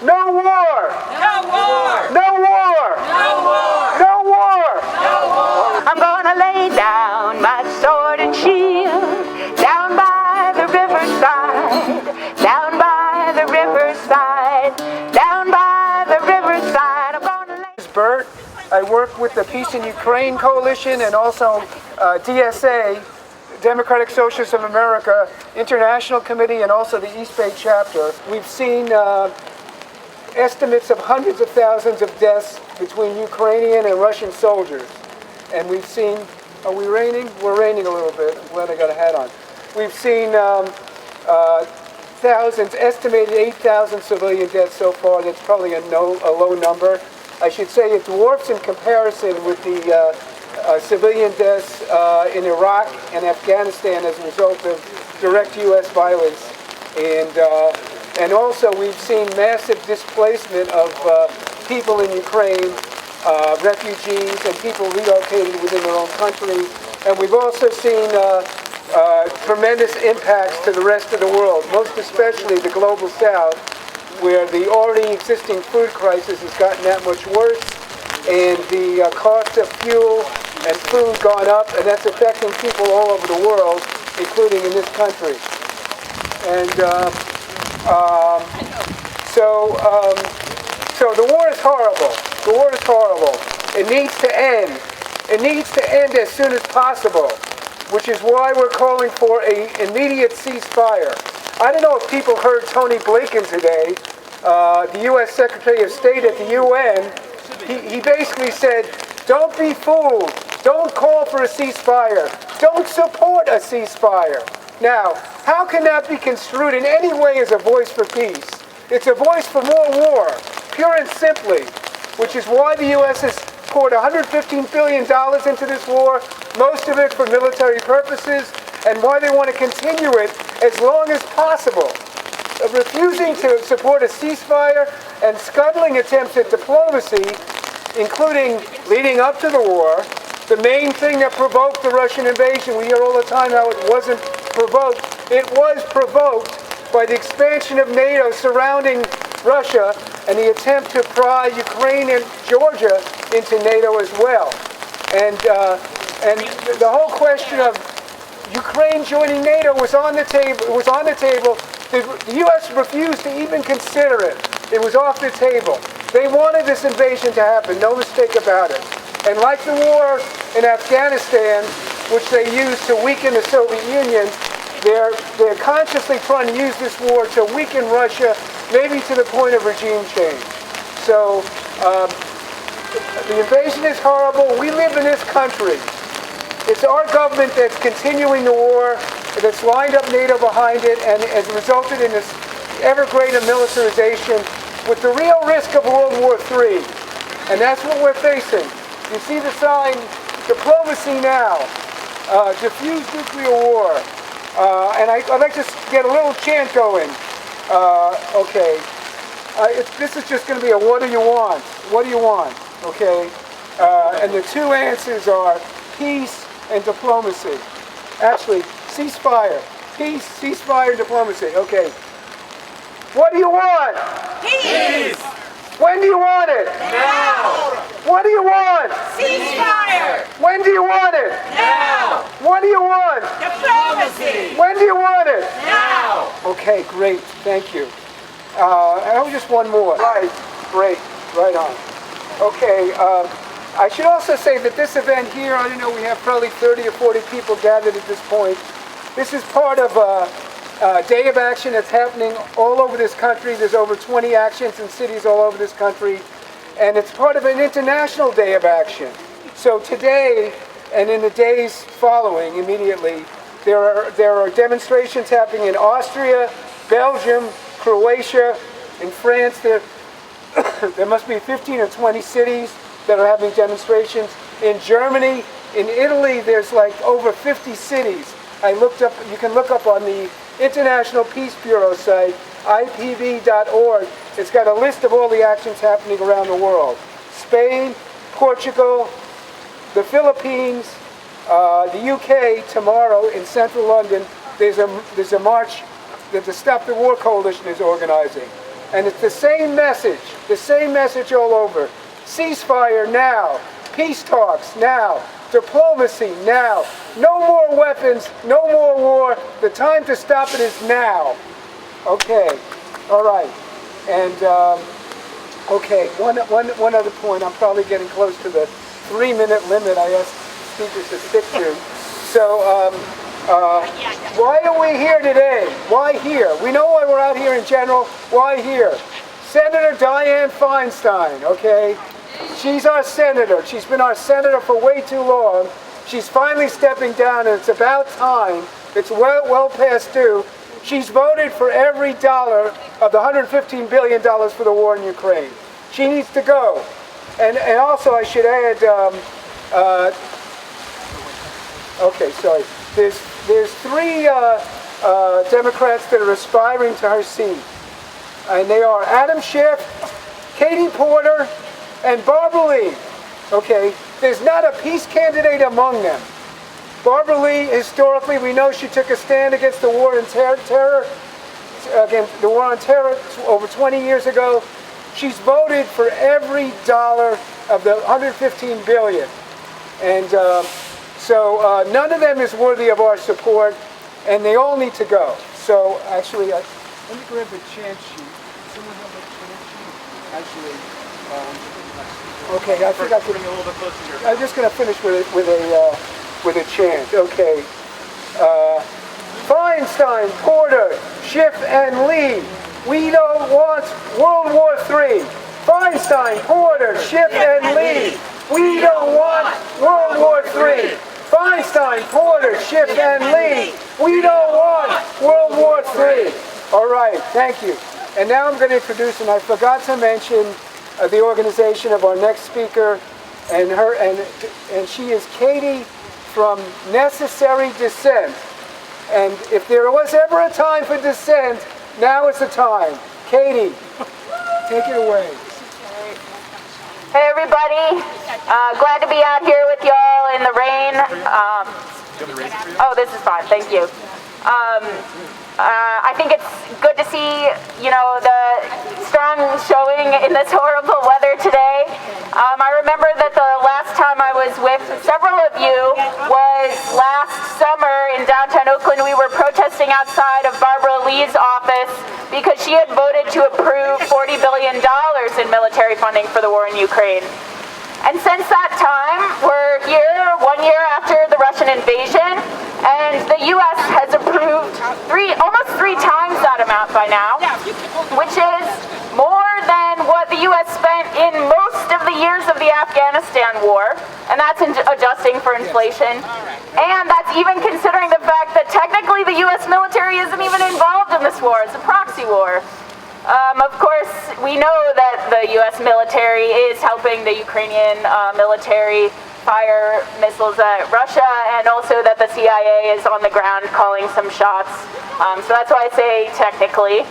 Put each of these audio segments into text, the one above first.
No war! No war! No war! No war! No war! No war! I'm gonna lay down my sword and shield down by the riverside, down by the riverside, down by the riverside. I'm gonna lay. Bert. I work with the Peace in Ukraine Coalition and also DSA, Democratic Socialists of America, International Committee, and also the East Bay chapter. We've seen estimates of hundreds of thousands of deaths between Ukrainian and Russian soldiers. And we've seen, are we raining? We're raining a little bit. I'm glad I got a hat on. We've seen thousands, estimated 8,000 civilian deaths so far. That's probably a low number. I should say it dwarfs in comparison with the civilian deaths in Iraq and Afghanistan as a result of direct U.S. violence. And also we've seen massive displacement of people in Ukraine, refugees and people relocated within their own country. And we've also seen tremendous impacts to the rest of the world, most especially the global south, where the already existing food crisis has gotten that much worse, and the cost of fuel and food gone up, and that's affecting people all over the world, including in this country. And so the war is horrible. The war is horrible. It needs to end. It needs to end as soon as possible, which is why we're calling for an immediate ceasefire. I don't know if people heard Tony Blinken today, the U.S. Secretary of State at the UN. He basically said, don't be fooled. Don't call for a ceasefire. Don't support a ceasefire. Now, how can that be construed in any way as a voice for peace? It's a voice for more war, pure and simply, which is why the U.S. has poured $115 billion into this war, most of it for military purposes, and why they want to continue it as long as possible. Refusing to support a ceasefire and scuttling attempts at diplomacy, including leading up to the war. The main thing that provoked the Russian invasion, we hear all the time how it wasn't provoked. It was provoked by the expansion of NATO surrounding Russia and the attempt to pry Ukraine and Georgia into NATO as well. And the whole question of Ukraine joining NATO was on the table. It was on the table. The U.S. refused to even consider it. It was off the table. They wanted this invasion to happen, no mistake about it. And like the war in Afghanistan, which they used to weaken the Soviet Union, they're consciously trying to use this war to weaken Russia, maybe to the point of regime change. So the invasion is horrible. We live in this country. It's our government that's continuing the war, that's lined up NATO behind it, and has resulted in this ever greater militarization with the real risk of World War III. And that's what we're facing. You see the sign, diplomacy now, diffuse nuclear war. And I'd like to get a little chant going. Okay. This is just going to be a what do you want? What do you want? Okay. And the two answers are peace and diplomacy. Actually, ceasefire. Peace, ceasefire, diplomacy. Okay. What do you want? Peace! When do you want it? Now! What do you want? Ceasefire! When do you want it? Now! What do you want? Diplomacy! When do you want it? Now! Okay, great. Thank you. And just one more. Right. Great. Right on. Okay. I should also say that this event here, I don't know, we have probably 30 or 40 people gathered at this point. This is part of a day of action that's happening all over this country. There's over 20 actions in cities all over this country. And it's part of an international day of action. So today, and in the days following immediately, there are demonstrations happening in Austria, Belgium, Croatia, in France. There must be 15 or 20 cities that are having demonstrations. In Germany, in Italy, there's like over 50 cities. I looked up, you can look up on the International Peace Bureau site, IPB.org. It's got a list of all the actions happening around the world. Spain, Portugal, the Philippines, the UK. Tomorrow in central London, there's a march that the Stop the War Coalition is organizing. And it's the same message all over. Ceasefire now, peace talks now, diplomacy now, no more weapons, no more war, the time to stop it is now. Okay, all right, and okay, one other point, I'm probably getting close to the 3-minute limit I asked speakers to stick to. So, why are we here today? Why here? We know why we're out here in general. Why here? Senator Dianne Feinstein, okay? She's our senator. She's been our senator for way too long. She's finally stepping down, and it's about time. It's well past due. She's voted for every dollar of the $115 billion for the war in Ukraine. She needs to go. And also I should add, okay, sorry. There's 3 Democrats that are aspiring to her seat. And they are Adam Schiff, Katie Porter, and Barbara Lee. Okay, there's not a peace candidate among them. Barbara Lee, historically, we know she took a stand against the war on terror, against the war on terror over 20 years ago. She's voted for every dollar of the $115 billion. And so none of them is worthy of our support, and they all need to go. So actually, let me grab the chant sheet. Someone have a chant sheet? Actually, okay, I think I could. A little bit closer here. I'm just going to finish with a chant. Okay. Feinstein, Porter, Schiff, and Lee. We don't want World War III. Feinstein, Porter, Schiff, and Lee. We don't want World War III. Feinstein, Porter, Schiff, and Lee. We don't want World War III. All right, thank you. And now I'm going to introduce, and I forgot to mention the organization of our next speaker, and she is Katie from Necessary Dissent. And if there was ever a time for dissent, now is the time. Katie, take it away. Hey everybody, glad to be out here with y'all in the rain. Oh, this is fine, thank you. I think it's good to see, the strong showing in this horrible weather today. I remember that the last time I was with several of you was last summer in downtown Oakland. We were protesting outside of Barbara Lee's office because she had voted to approve $40 billion in military funding for the war in Ukraine. And since that time, we're here 1 year after the Russian invasion, and the U.S. has approved almost three times that amount by now, which is more than what the U.S. spent in most of the years of the Afghanistan war, and that's adjusting for inflation. And that's even considering the fact that technically the U.S. military isn't even involved in this war. It's a proxy war. Of course, we know that the U.S. military is helping the Ukrainian military fire missiles at Russia, and also that the CIA is on the ground calling some shots. So that's why I say technically.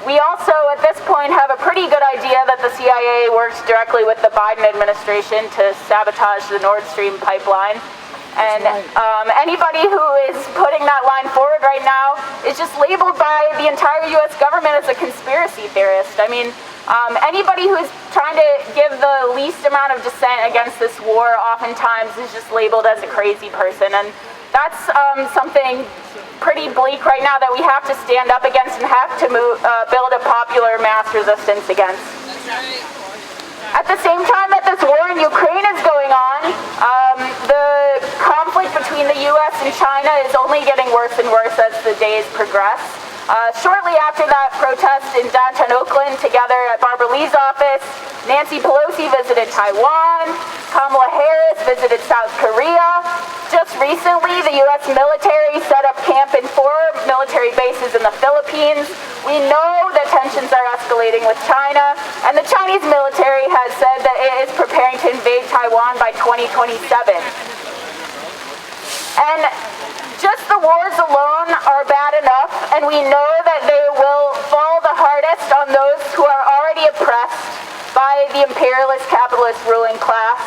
We also, at this point, have a pretty good idea that the CIA works directly with the Biden administration to sabotage the Nord Stream pipeline. And anybody who is putting that line forward right now is just labeled by the entire U.S. government as a conspiracy theorist. I mean, anybody who is trying to give the least amount of dissent against this war oftentimes is just labeled as a crazy person. And that's something pretty bleak right now that we have to stand up against and have to build a popular mass resistance against. At the same time that this war in Ukraine is going on, the conflict between the U.S. and China is only getting worse and worse as the days progress. Shortly after that protest in downtown Oakland, together at Barbara Lee's office, Nancy Pelosi visited Taiwan, Kamala Harris visited South Korea. Just recently, the U.S. military set up camp in 4 military bases in the Philippines. We know that tensions are escalating with China, and the Chinese military has said that it is preparing to invade Taiwan by 2027. And just the wars alone are bad enough, and we know that they will fall the hardest on those who are already oppressed by the imperialist capitalist ruling class.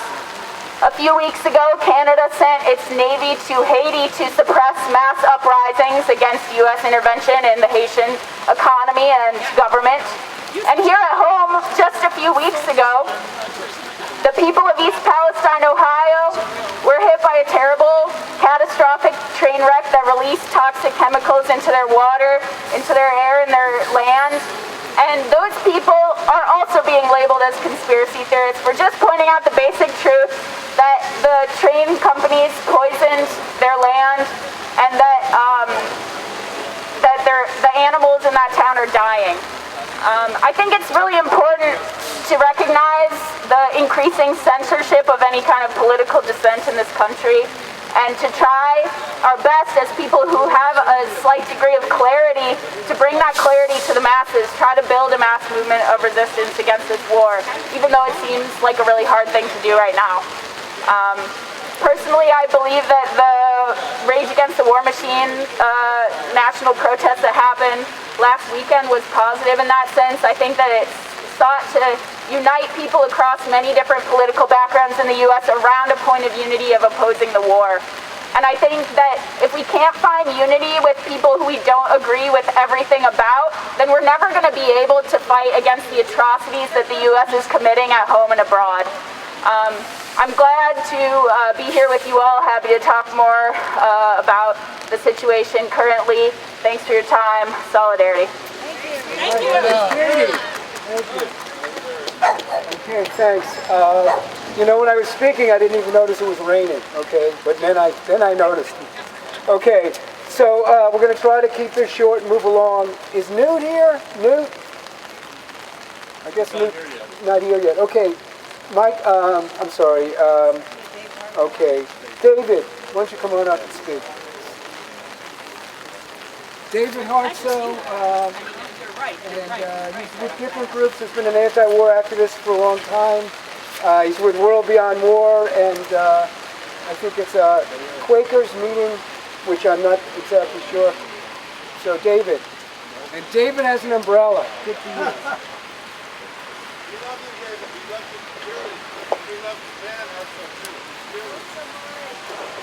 A few weeks ago, Canada sent its Navy to Haiti to suppress mass uprisings against U.S. intervention in the Haitian economy and government. And here at home, just a few weeks ago, the people of East Palestine, Ohio, were hit by a terrible, catastrophic train wreck that released toxic chemicals into their water, into their air, and their land. And those people are also being labeled as conspiracy theorists for just pointing out the basic truth that the train companies poisoned their land and that the animals in that town are dying. I think it's really important to recognize the increasing censorship of any kind of political dissent in this country, and to try our best as people who have a slight degree of clarity to bring that clarity to the masses, try to build a mass movement of resistance against this war, even though it seems like a really hard thing to do right now. Personally, I believe that the Rage Against the War Machine national protest that happened last weekend was positive in that sense. I think that it sought to unite people across many different political backgrounds in the U.S. around a point of unity of opposing the war. And I think that if we can't find unity with people who we don't agree with everything about, then we're never going to be able to fight against the atrocities that the U.S. is committing at home and abroad. I'm glad to be here with you all. Happy to talk more about the situation currently. Thanks for your time. Solidarity. Thank you. Thank you. Okay, thanks. You know, when I was speaking, I didn't even notice it was raining. Okay, but then I noticed. Okay, so we're going to try to keep this short and move along. Is Newt here? Newt? I guess Newt not here yet. Okay, Mike. I'm sorry. Okay, David, why don't you come on up and speak? David Hartsoe. And he's with different groups. He's been an anti-war activist for a long time. He's with World Beyond War, and I think it's a Quakers meeting, which I'm not exactly sure. So David. And David has an umbrella. Good for you.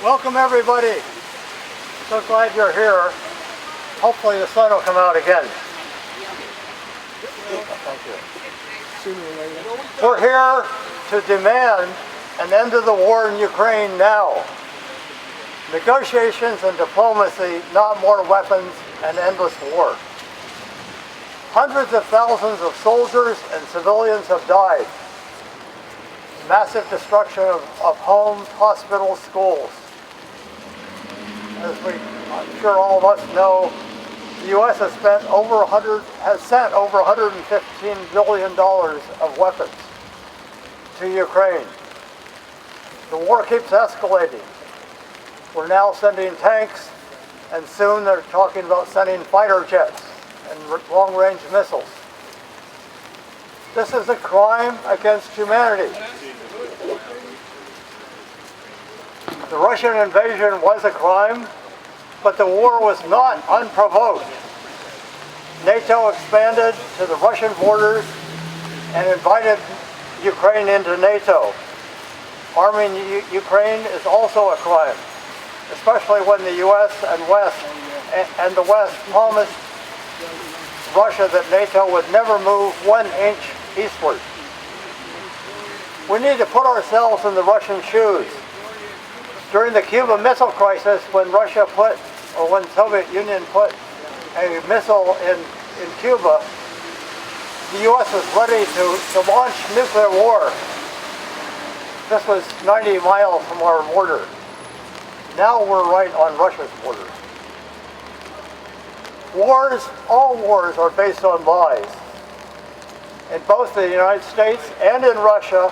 Welcome everybody. So glad you're here. Hopefully the sun will come out again. Thank you. We're here to demand an end to the war in Ukraine now. Negotiations and diplomacy, not more weapons and endless war. Hundreds of thousands of soldiers and civilians have died. Massive destruction of homes, hospitals, schools. As I'm sure all of us know, the U.S. has sent over $115 billion of weapons to Ukraine. The war keeps escalating. We're now sending tanks, and soon they're talking about sending fighter jets and long-range missiles. This is a crime against humanity. The Russian invasion was a crime, but the war was not unprovoked. NATO expanded to the Russian borders and invited Ukraine into NATO. Arming Ukraine is also a crime, especially when the U.S. and the West promised Russia that NATO would never move 1 inch eastward. We need to put ourselves in the Russian shoes. During the Cuban Missile Crisis, when when Soviet Union put a missile in Cuba, the U.S. was ready to launch nuclear war. This was 90 miles from our border. Now we're right on Russia's border. All wars are based on lies. In both the United States and in Russia,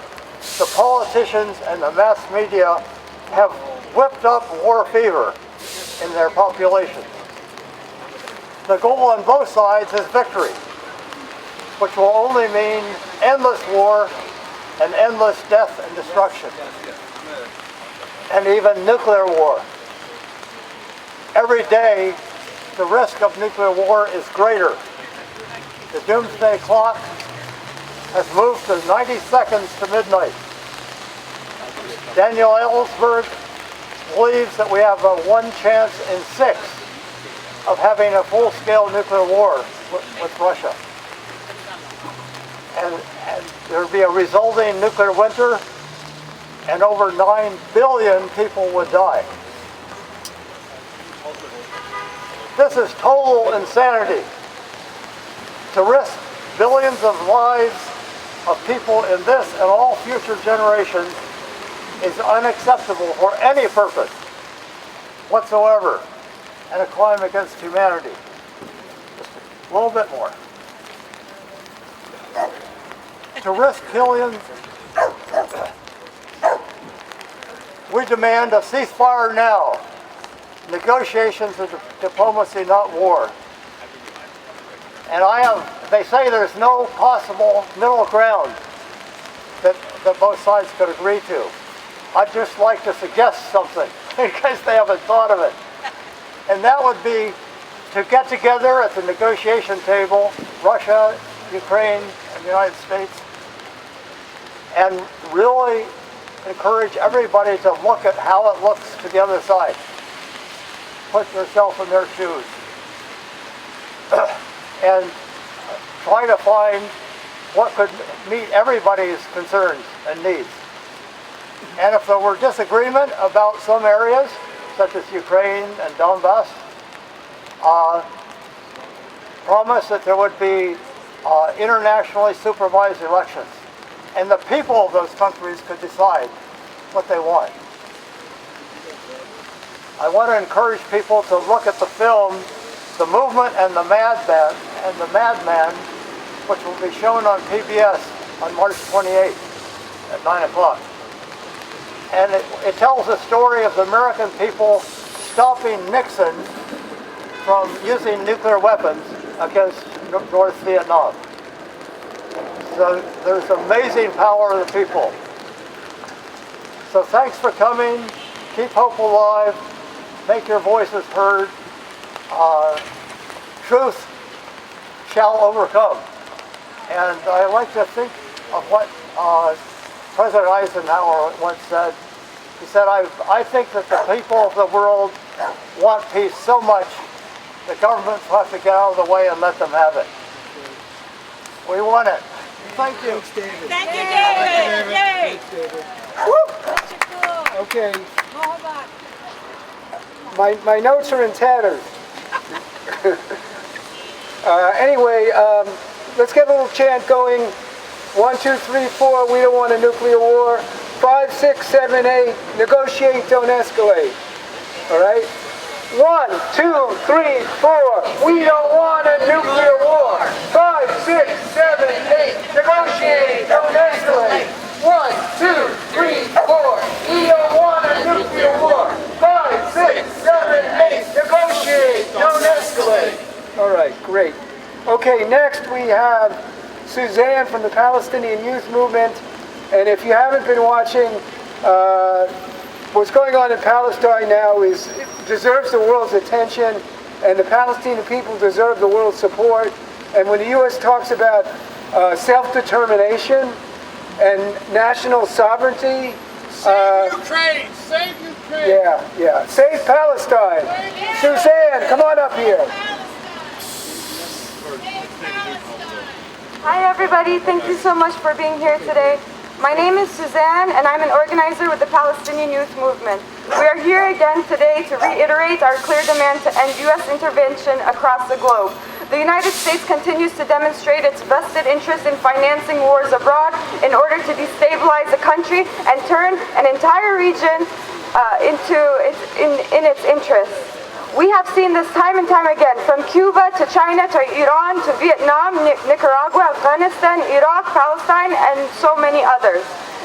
the politicians and the mass media have whipped up war fever in their populations. The goal on both sides is victory, which will only mean endless war and endless death and destruction, and even nuclear war. Every day, the risk of nuclear war is greater. The doomsday clock has moved to 90 seconds to midnight. Daniel Ellsberg believes that we have a 1 chance in 6 of having a full-scale nuclear war with Russia. And there would be a resulting nuclear winter, and over 9 billion people would die. This is total insanity. To risk billions of lives of people in this and all future generations is unacceptable for any purpose whatsoever, and a crime against humanity. Just a little bit more. To risk billions, we demand a ceasefire now. Negotiations are diplomacy, not war. And they say there's no possible middle ground that both sides could agree to. I'd just like to suggest something in case they haven't thought of it. And that would be to get together at the negotiation table, Russia, Ukraine, and the United States, and really encourage everybody to look at how it looks to the other side. Put yourself in their shoes. And try to find what could meet everybody's concerns and needs. And if there were disagreement about some areas, such as Ukraine and Donbass, promise that there would be internationally supervised elections. And the people of those countries could decide what they want. I want to encourage people to look at the film, The Movement and the Madman, which will be shown on PBS on March 28th at 9 o'clock. And it tells the story of the American people stopping Nixon from using nuclear weapons against North Vietnam. So there's amazing power of the people. So thanks for coming. Keep hope alive. Make your voices heard. Truth shall overcome. And I like to think of what President Eisenhower once said. He said, I think that the people of the world want peace so much the governments will have to get out of the way and let them have it. We want it. Thank you. Thanks, David. Thank you, David. Yay. Thanks, David. Cool. Okay, No, hold on. my notes are in tatters. Anyway, let's get a little chant going. 1, 2, 3, 4, we don't want a nuclear war. 5, 6, 7, 8, negotiate, don't escalate. All right? 1, 2, 3, 4, we don't want a nuclear war. 5, 6, 7, 8, negotiate, don't escalate. 1, 2, 3, 4, we don't want a nuclear war. 5, 6, 7, 8, negotiate, don't escalate. All right, great. Okay, next we have Suzanne from the Palestinian Youth Movement. And if you haven't been watching, what's going on in Palestine now deserves the world's attention, and the Palestinian people deserve the world's support. And when the U.S. talks about self-determination and national sovereignty, Save Ukraine! Save Ukraine! yeah, save Palestine. Suzanne, come on up here. Hi everybody, thank you so much for being here today. My name is Suzanne and I'm an organizer with the Palestinian Youth Movement. We are here again today to reiterate our clear demand to end U.S. intervention across the globe. The United States continues to demonstrate its vested interest in financing wars abroad in order to destabilize the country and turn an entire region in its interests. We have seen this time and time again, from Cuba to China to Iran to Vietnam, Nicaragua, Afghanistan, Iraq, Palestine, and so many others.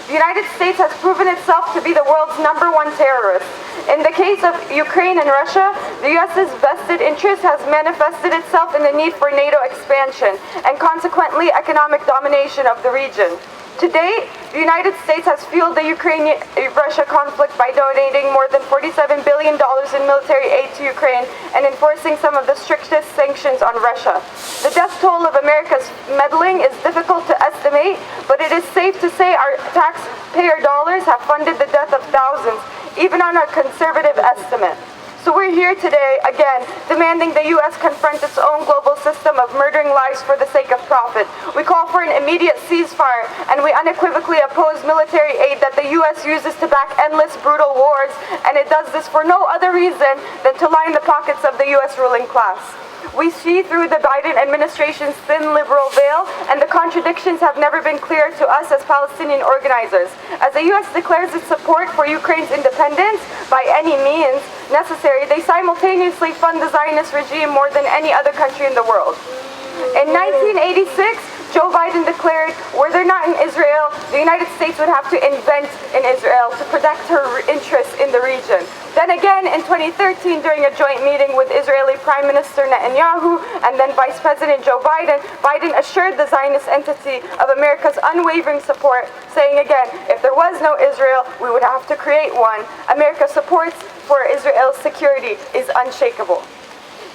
The United States has proven itself to be the world's #1 terrorist. In the case of Ukraine and Russia, the U.S.'s vested interest has manifested itself in the need for NATO expansion and consequently economic domination of the region. To date, the United States has fueled the Ukraine-Russia conflict by donating more than $47 billion in military aid to Ukraine and enforcing some of the strictest sanctions on Russia. The death toll of America's meddling is difficult to estimate estimate, but it is safe to say our taxpayer dollars have funded the death of thousands, even on our conservative estimate. So we're here today, again, demanding the U.S. confront its own global system of murdering lives for the sake of profit. We call for an immediate ceasefire, and we unequivocally oppose military aid that the U.S. uses to back endless brutal wars, and it does this for no other reason than to line the pockets of the U.S. ruling class. We see through the Biden administration's thin liberal veil, and the contradictions have never been clear to us as Palestinian organizers. As the U.S. declares its support for Ukraine's independence by any means necessary, they simultaneously fund the Zionist regime more than any other country in the world. In 1986, Joe Biden declared, were there not in Israel, the United States would have to invent in Israel to protect her interests in the region. Then again, in 2013, during a joint meeting with Israeli Prime Minister Netanyahu and then Vice President Joe Biden, Biden assured the Zionist entity of America's unwavering support, saying again, if there was no Israel, we would have to create one. America's support for Israel's security is unshakable.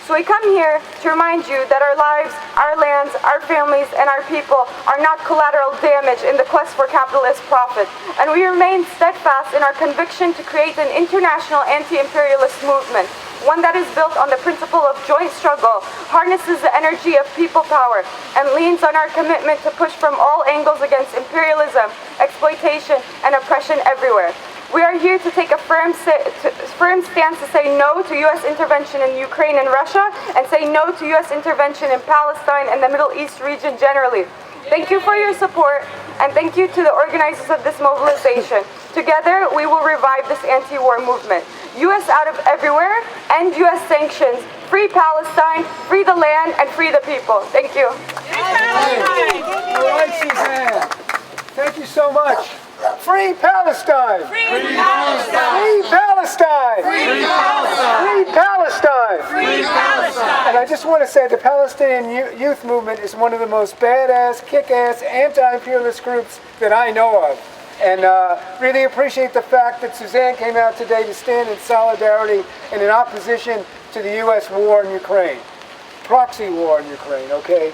So we come here to remind you that our lives, our lands, our families, and our people are not collateral damage in the quest for capitalist profit. And we remain steadfast in our conviction to create an international anti-imperialist movement, one that is built on the principle of joint struggle, harnesses the energy of people power, and leans on our commitment to push from all angles against imperialism, exploitation, and oppression everywhere. We are here to take a firm stance to say no to U.S. intervention in Ukraine and Russia, and say no to U.S. intervention in Palestine and the Middle East region generally. Thank you for your support, and thank you to the organizers of this mobilization. Together, we will revive this anti-war movement. U.S. out of everywhere, end U.S. sanctions, free Palestine, free the land, and free the people. Thank you. All right, Suzanne. Thank you so much. Free Palestine! Free Palestine! Free Palestine! Free Palestine! Free Palestine! Free Palestine! And I just want to say the Palestinian youth movement is one of the most badass, kick-ass, anti-imperialist groups that I know of. And really appreciate the fact that Suzanne came out today to stand in solidarity and in opposition to the U.S. war in Ukraine. Proxy war in Ukraine, okay?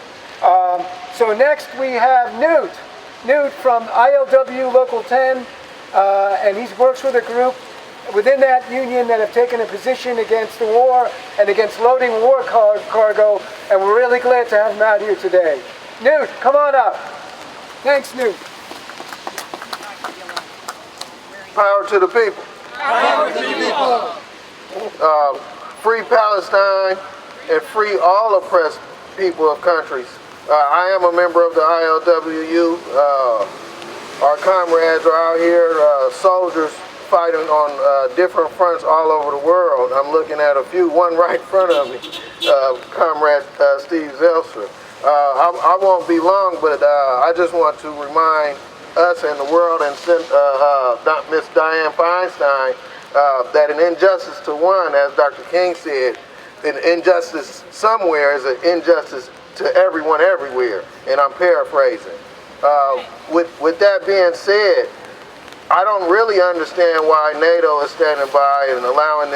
So next we have Newt from ILWU Local 10, and he works with a group within that union that have taken a position against the war and against loading war cargo, and we're really glad to have him out here today. Newt, come on up. Thanks, Newt. Power to the people. Power to the people. Free Palestine and free all oppressed people of countries. I am a member of the ILWU. Our comrades are out here, soldiers fighting on different fronts all over the world. I'm looking at a few, one right in front of me, Comrade Steve Zelser. I won't be long, but I just want to remind us and the world and Miss Dianne Feinstein that an injustice to one, as Dr. King said, an injustice somewhere is an injustice to everyone everywhere, and I'm paraphrasing. With that being said, I don't really understand why NATO is standing by and allowing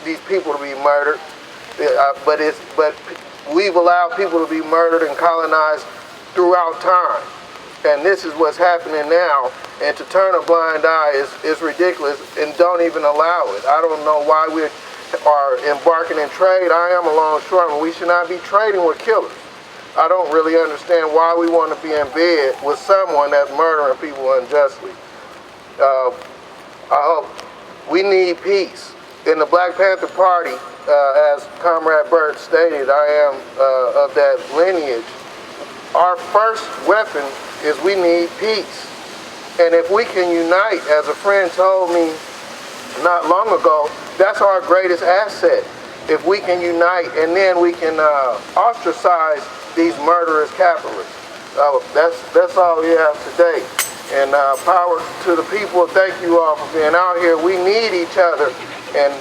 these people to be murdered. But we've allowed people to be murdered and colonized throughout time, and this is what's happening now. And to turn a blind eye is ridiculous, and don't even allow it. I don't know why we are embarking in trade. I am a longshoreman. We should not be trading with killers. I don't really understand why we want to be in bed with someone that's murdering people unjustly. I hope we need peace. In the Black Panther Party, as Comrade Burt stated, I am of that lineage. Our first weapon is we need peace. And if we can unite, as a friend told me not long ago, that's our greatest asset. If we can unite, and then we can ostracize these murderous capitalists. That's all we have today. And power to the people. Thank you all for being out here. We need each other, and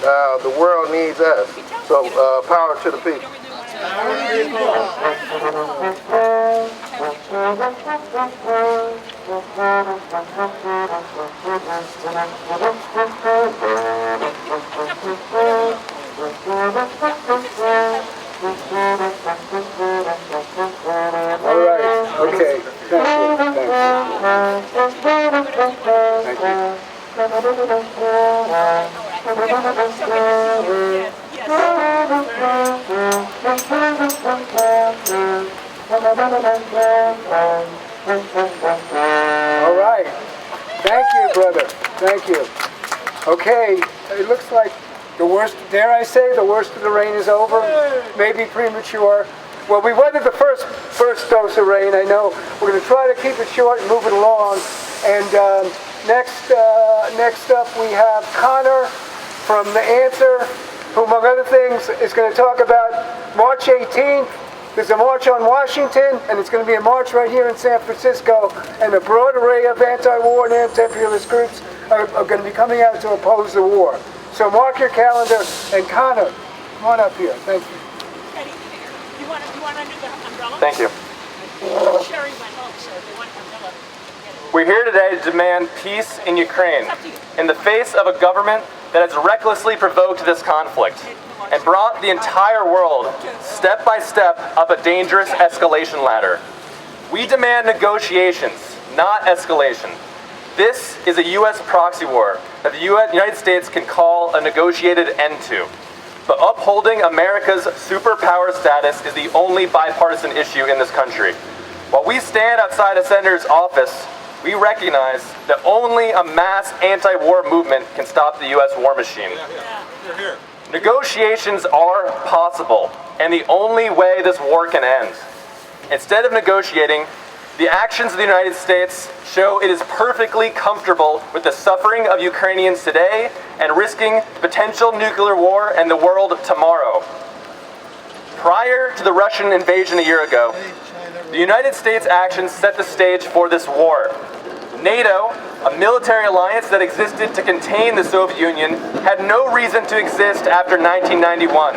the world needs us. So power to the people. All right, okay. All right. Thank you, brother. Thank you. Okay, it looks like the worst, dare I say, the worst of the rain is over. Maybe premature. Well, we weathered the first dose of rain, I know. We're going to try to keep it short and move it along. And next up we have Connor from The Answer, who, among other things, is going to talk about March 18th. There's a march on Washington, and it's going to be a march right here in San Francisco, and a broad array of anti-war and anti-imperialist groups are going to be coming out to oppose the war. So mark your calendar, and Connor, come on up here. Thank you. You want under the umbrella? Thank you. Sherry went home, so they want umbrella. We're here today to demand peace in Ukraine in the face of a government that has recklessly provoked this conflict and brought the entire world step by step up a dangerous escalation ladder. We demand negotiations, not escalation. This is a U.S. proxy war that the United States can call a negotiated end to. But upholding America's superpower status is the only bipartisan issue in this country. While we stand outside a senator's office, we recognize that only a mass anti-war movement can stop the U.S. war machine. Negotiations are possible, and the only way this war can end. Instead of negotiating, the actions of the United States show it is perfectly comfortable with the suffering of Ukrainians today and risking potential nuclear war and the world tomorrow. Prior to the Russian invasion a year ago, the United States' actions set the stage for this war. NATO, a military alliance that existed to contain the Soviet Union, had no reason to exist after 1991.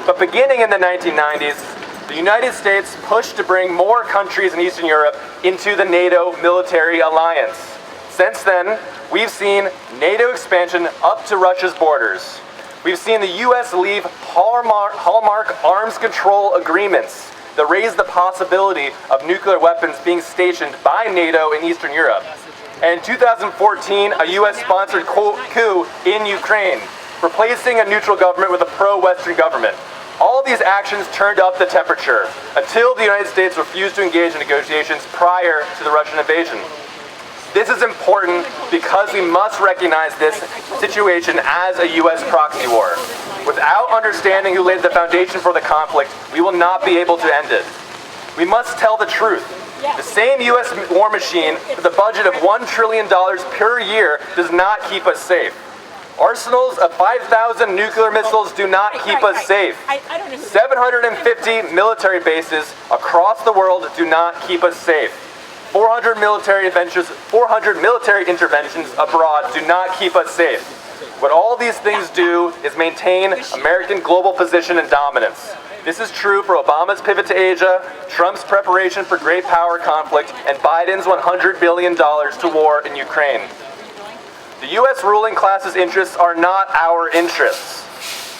But beginning in the 1990s, the United States pushed to bring more countries in Eastern Europe into the NATO military alliance. Since then, we've seen NATO expansion up to Russia's borders. We've seen the U.S. leave hallmark arms control agreements that raise the possibility of nuclear weapons being stationed by NATO in Eastern Europe. And in 2014, a U.S.-sponsored coup in Ukraine, replacing a neutral government with a pro-Western government. All these actions turned up the temperature until the United States refused to engage in negotiations prior to the Russian invasion. This is important because we must recognize this situation as a U.S. proxy war. Without understanding who laid the foundation for the conflict, we will not be able to end it. We must tell the truth. The same U.S. war machine with a budget of $1 trillion per year does not keep us safe. Arsenals of 5,000 nuclear missiles do not keep us safe. 750 military bases across the world do not keep us safe. 400 military interventions abroad do not keep us safe. What all these things do is maintain American global position and dominance. This is true for Obama's pivot to Asia, Trump's preparation for great power conflict, and Biden's $100 billion to war in Ukraine. The U.S. ruling class's interests are not our interests.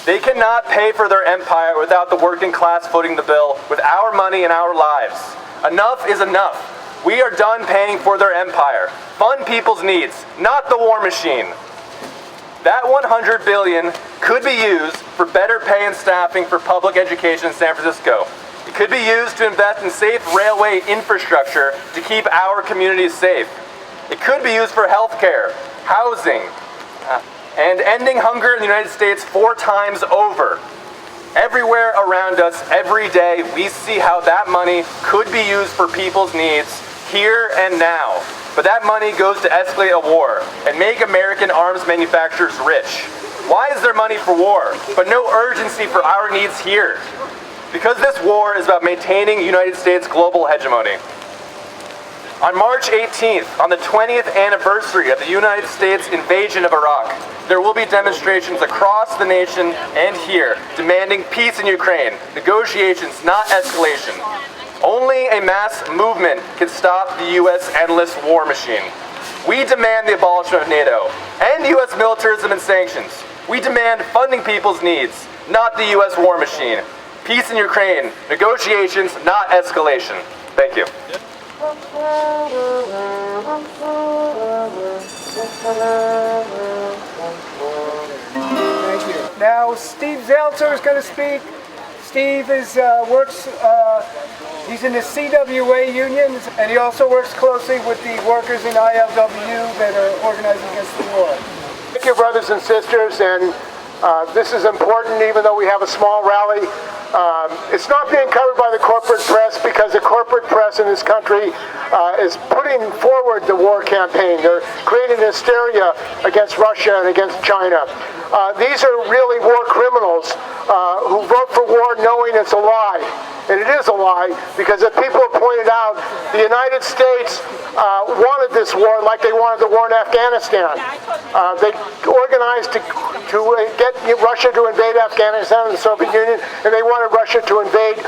They cannot pay for their empire without the working class footing the bill with our money and our lives. Enough is enough. We are done paying for their empire. Fund people's needs, not the war machine. That $100 billion could be used for better pay and staffing for public education in San Francisco. It could be used to invest in safe railway infrastructure to keep our communities safe. It could be used for health care, housing, and ending hunger in the United States 4 times over. Everywhere around us, every day, we see how that money could be used for people's needs here and now. But that money goes to escalate a war and make American arms manufacturers rich. Why is there money for war, but no urgency for our needs here? Because this war is about maintaining United States global hegemony. On March 18th, on the 20th anniversary of the United States invasion of Iraq, there will be demonstrations across the nation and here demanding peace in Ukraine, negotiations, not escalation. Only a mass movement can stop the U.S. endless war machine. We demand the abolishment of NATO and U.S. militarism and sanctions. We demand funding people's needs, not the U.S. war machine. Peace in Ukraine, negotiations, not escalation. Thank you. Thank you. Now, Steve Zeltzer is going to speak. Steve is, he's in the CWA union, and he also works closely with the workers in ILWU that are organizing against the war. Thank you, brothers and sisters, and this is important even though we have a small rally. It's not being covered by the corporate press because the corporate press in this country is putting forward the war campaign. They're creating hysteria against Russia and against China. These are really war criminals who vote for war knowing it's a lie. And it is a lie because as people have pointed out, the United States wanted this war like they wanted the war in Afghanistan. They organized to get Russia to invade Afghanistan and the Soviet Union, and they wanted Russia to invade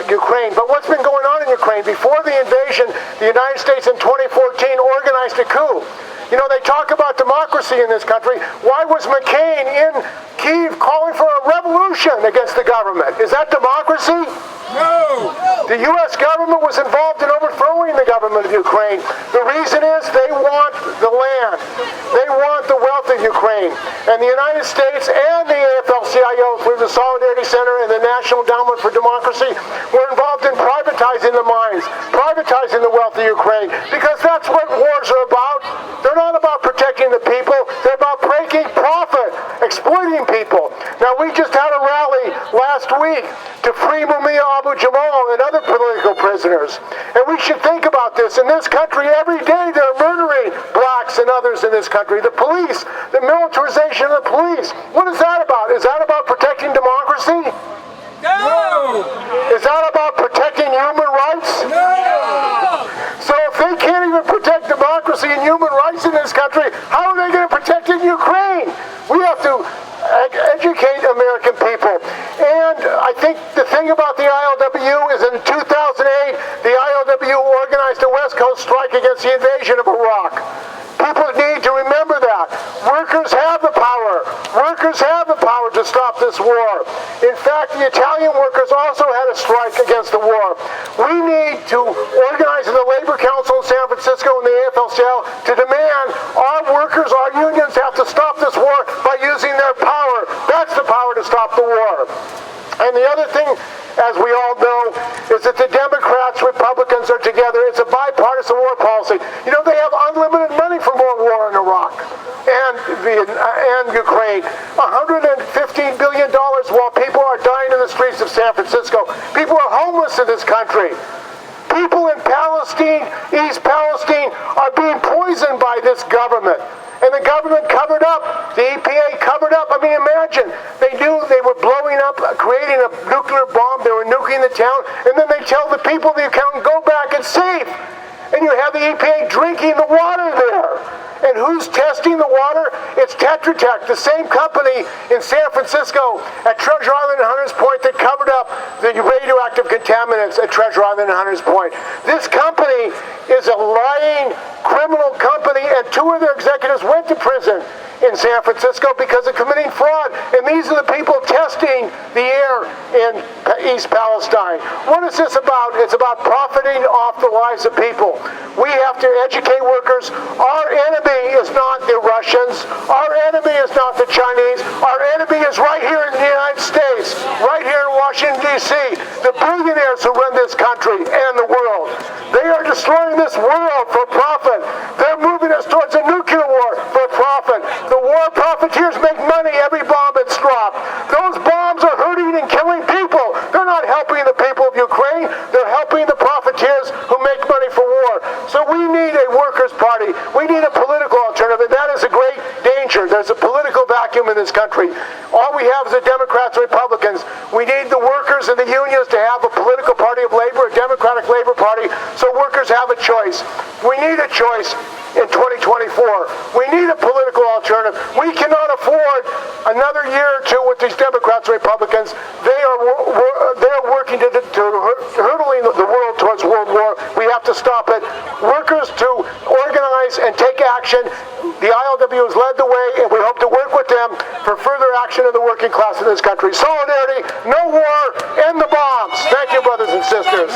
Ukraine. But what's been going on in Ukraine? Before the invasion, the United States in 2014 organized a coup. You know, they talk about democracy in this country. Why was McCain in Kyiv calling for a revolution against the government? Is that democracy? No! The U.S. government was involved in overthrowing the government of Ukraine. The reason is they want the land. They want the wealth of Ukraine. And the United States and the AFL-CIO through the Solidarity Center and the National Endowment for Democracy were involved in privatizing the mines, privatizing the wealth of Ukraine, because that's what wars are about. They're not about protecting the people. They're about breaking profit, exploiting people. Now, we just had a rally last week to free Mumia Abu Jamal and other political prisoners. And we should think about this. In this country, every day they're murdering blacks and others in this country. The police, the militarization of the police. What is that about? Is that about protecting democracy? No! Is that about protecting human rights? No! So if they can't even protect democracy and human rights in this country, how are they going to protect in Ukraine? We have to educate American people. And I think the thing about the ILWU is in 2008, the ILWU organized a West Coast strike against the invasion of Iraq. People need to remember that. Workers have the power. Workers have the power to stop this war. In fact, the Italian workers also had a strike against the war. We need to organize in the Labor Council in San Francisco and the AFL-CIO to demand our workers, our unions have to stop this war by using their power. That's the power to stop the war. And the other thing, as we all know, is that the Democrats, Republicans are together. It's a bipartisan war policy. You know, they have unlimited money for more war in Iraq and Ukraine. $115 billion while people are dying in the streets of San Francisco. People are homeless in this country. People in Palestine, East Palestine, are being poisoned by this government. And the government covered up. The EPA covered up. I mean, imagine. They knew they were blowing up, creating a nuclear bomb. They were nuking the town. And then they tell the people, the accountant, go back, it's safe. And you have the EPA drinking the water there. And who's testing the water? It's Tetra Tech, the same company in San Francisco at Treasure Island and Hunters Point that covered up the radioactive contaminants at Treasure Island and Hunters Point. This company is a lying criminal company, and two of their executives went to prison in San Francisco because of committing fraud. And these are the people testing the air in East Palestine. What is this about? It's about profiting off the lives of people. We have to educate workers. Our enemy is not the Russians. Our enemy is not the Chinese. Our enemy is right here in the United States, right here in Washington, D.C. The billionaires who run this country and the world. They are destroying this world for profit. They're moving us towards a nuclear war for profit. The war profiteers make money every bomb that's dropped. Those bombs are hurting and killing people. They're not helping the people of Ukraine. They're helping the profiteers who make money for war. So we need a workers' party. We need a political alternative, and that is a great danger. There's a political vacuum in this country. All we have is the Democrats and Republicans. We need the workers and the unions to have a political party of labor, a Democratic Labor Party, so workers have a choice. We need a choice in 2024. We need a political alternative. We cannot afford another year or two with these Democrats and Republicans. They are working to hurtling the world towards world war. We have to stop it. Workers to organize and take action. The ILWU has led the way, and we hope to work with them for further action of the working class in this country. Solidarity, no war, end the bombs. Thank you, brothers and sisters.